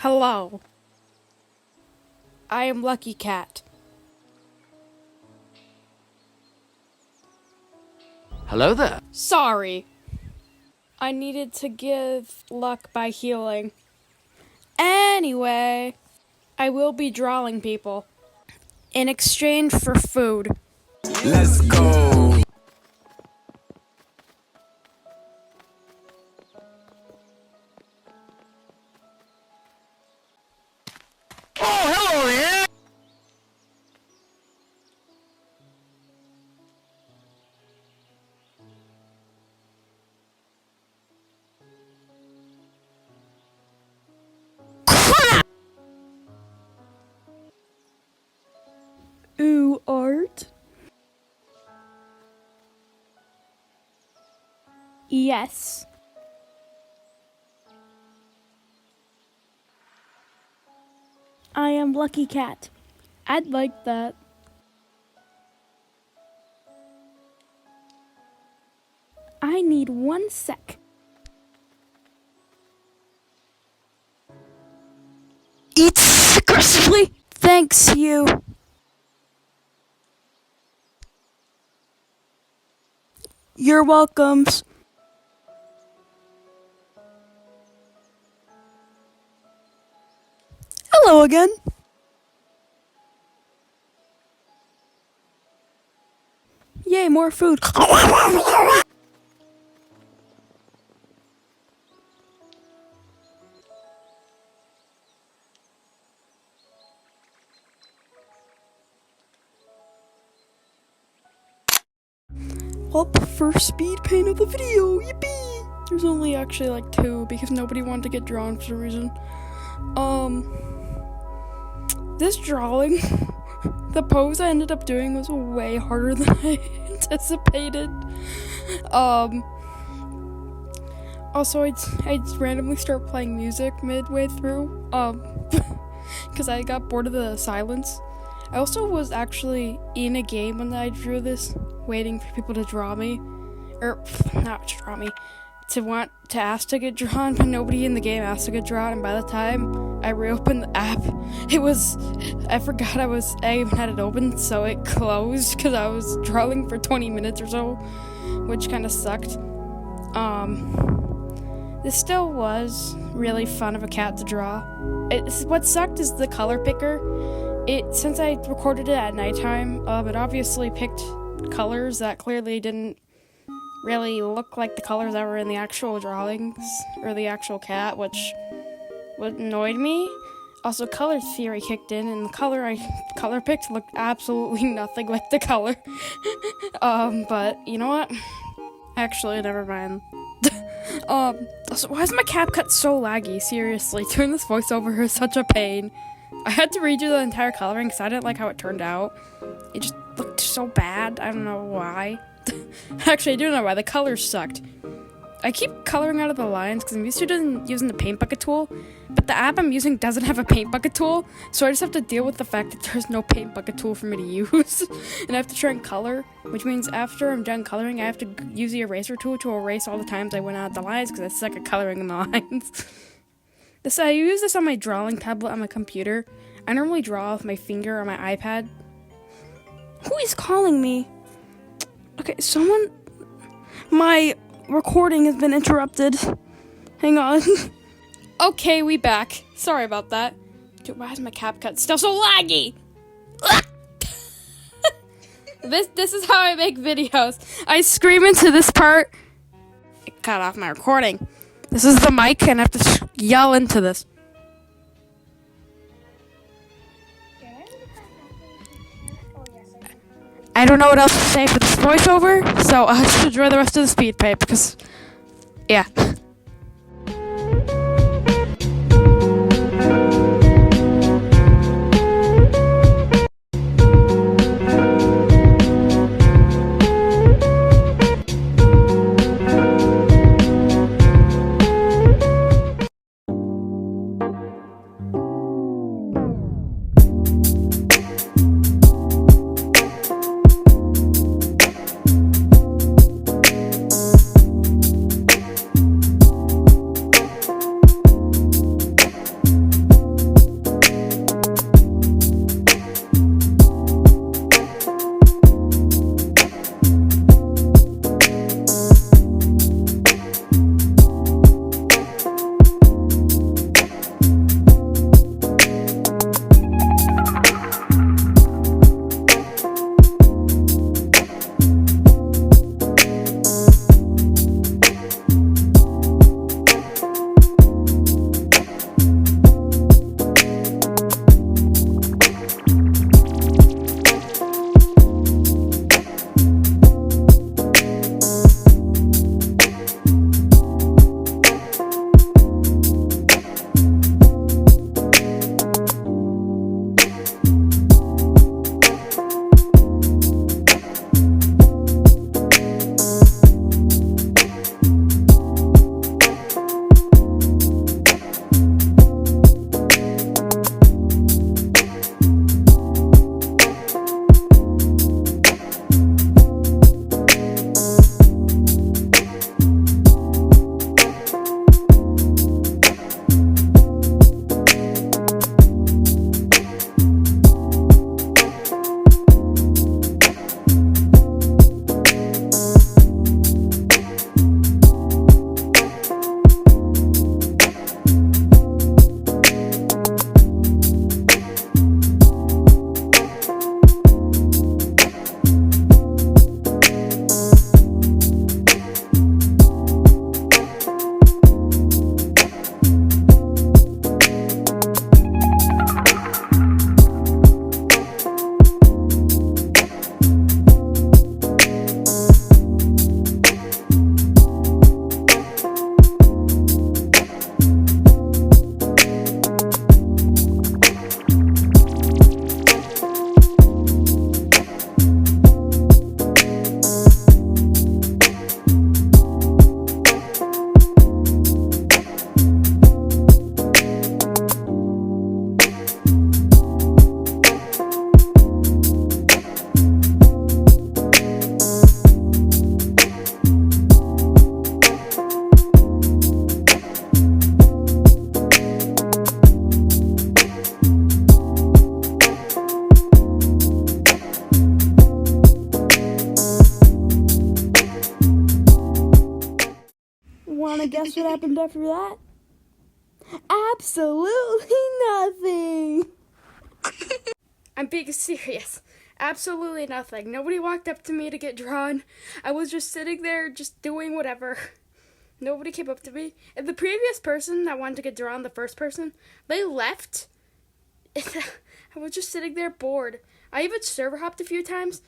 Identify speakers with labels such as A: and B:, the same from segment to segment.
A: Hello. I am Lucky Cat.
B: Hello there.
A: Sorry. I needed to give luck by healing. Anyway, I will be drawing people in exchange for food.
C: Let's go. Oh, hello there.
A: Ooh, art? Yes. I am Lucky Cat. I'd like that. I need 1 sec. Eat aggressively. Thanks, you. You're welcome. Hello again. Yay, more food. Up first speed paint of the video. Yippee! There's only actually like 2 because nobody wanted to get drawn for some reason. This drawing, the pose I ended up doing was way harder than I anticipated. Also, I'd randomly start playing music midway through, because I got bored of the silence. I also was actually in a game when I drew this, waiting for people to draw me, or not draw me, to ask to get drawn, but nobody in the game asked to get drawn, and by the time I reopened the app, I forgot I even had it open, so it closed, because I was drawing for 20 minutes or so, which kind of sucked. This still was really fun of a cat to draw. What sucked is the color picker. Since I recorded it at nighttime, it obviously picked colors that clearly didn't really look like the colors that were in the actual drawings, or the actual cat, which annoyed me. Also, color theory kicked in, and the color I color picked looked absolutely nothing like the color. But you know what? Actually, never mind. Also, why is my CapCut so laggy? Seriously, doing this voiceover is such a pain. I had to redo the entire coloring because I didn't like how it turned out. It just looked so bad. I don't know why. Actually, I do know why. The colors sucked. I keep coloring out of the lines because I'm used to using the paint bucket tool, but the app I'm using doesn't have a paint bucket tool, so I just have to deal with the fact that there's no paint bucket tool for me to use, and I have to try and color, which means after I'm done coloring, I have to use the eraser tool to erase all the times I went out of the lines because I suck at coloring in the lines. I use this on my drawing tablet on my computer. I normally draw with my finger on my iPad. Who is calling me? Okay, my recording has been interrupted. Hang on. Okay, we back. Sorry about that. Dude, why is my CapCut still so laggy? This is how I make videos. I scream into this part. It cut off my recording. This is the mic, and I have to yell into this. I don't know what else to say for this voiceover, so I'll just enjoy the rest of the speed paint because, yeah. guess what happened after that? Absolutely nothing. I'm being serious. Absolutely nothing. Nobody walked up to me to get drawn. I was just sitting there, just doing whatever. Nobody came up to me. And the previous person that wanted to get drawn, the first person, they left. I was just sitting there bored. I even server hopped a few times.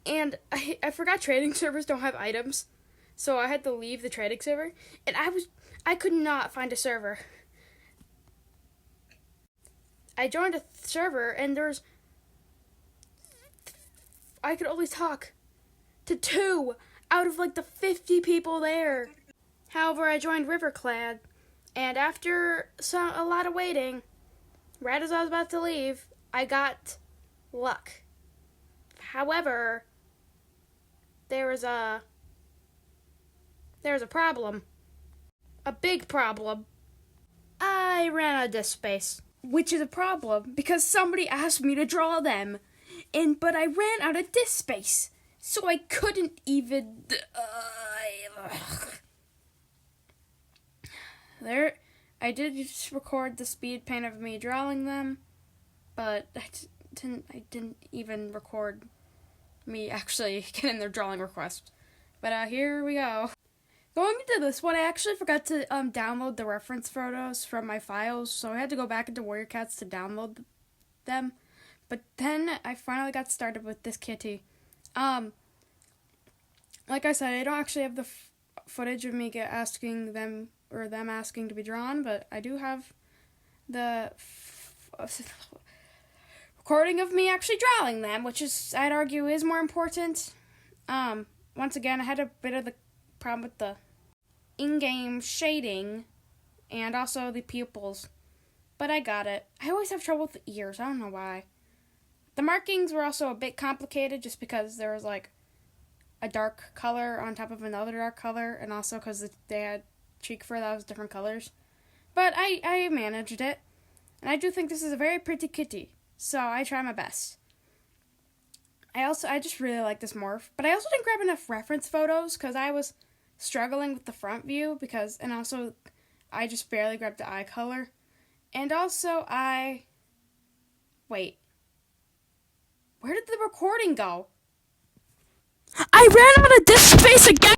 A: And I forgot trading servers don't have items. So I had to leave the trading server. And I could not find a server. I joined a server and I could only talk to 2 out of like the 50 people there. However, I joined Riverclad, and after a lot of waiting, right as I was about to leave, I got luck. However, there was a problem. A big problem. I ran out of disk space, which is a problem because somebody asked me to draw them. But I ran out of disk space, so I couldn't even. I did just record the speed paint of me drawing them, but I didn't even record me actually getting their drawing request. But here we go. Going into this one, I actually forgot to download the reference photos from my files, so I had to go back into Warrior Cats to download them. But then I finally got started with this kitty. Like I said, I don't actually have the footage of me asking them asking to be drawn, but I do have the recording of me actually drawing them, which is, I'd argue, is more important. Once again, I had a bit of the problem with the in-game shading and also the pupils, but I got it. I always have trouble with the ears. I don't know why. The markings were also a bit complicated just because there was like a dark color on top of another dark color, and also because they had cheek fur that was different colors. But I managed it, and I do think this is a very pretty kitty, so I try my best. I just really like this morph, but I also didn't grab enough reference photos because I was struggling with the front view and also I just barely grabbed the eye color, and also wait. Where did the recording go? I ran out of disk space again!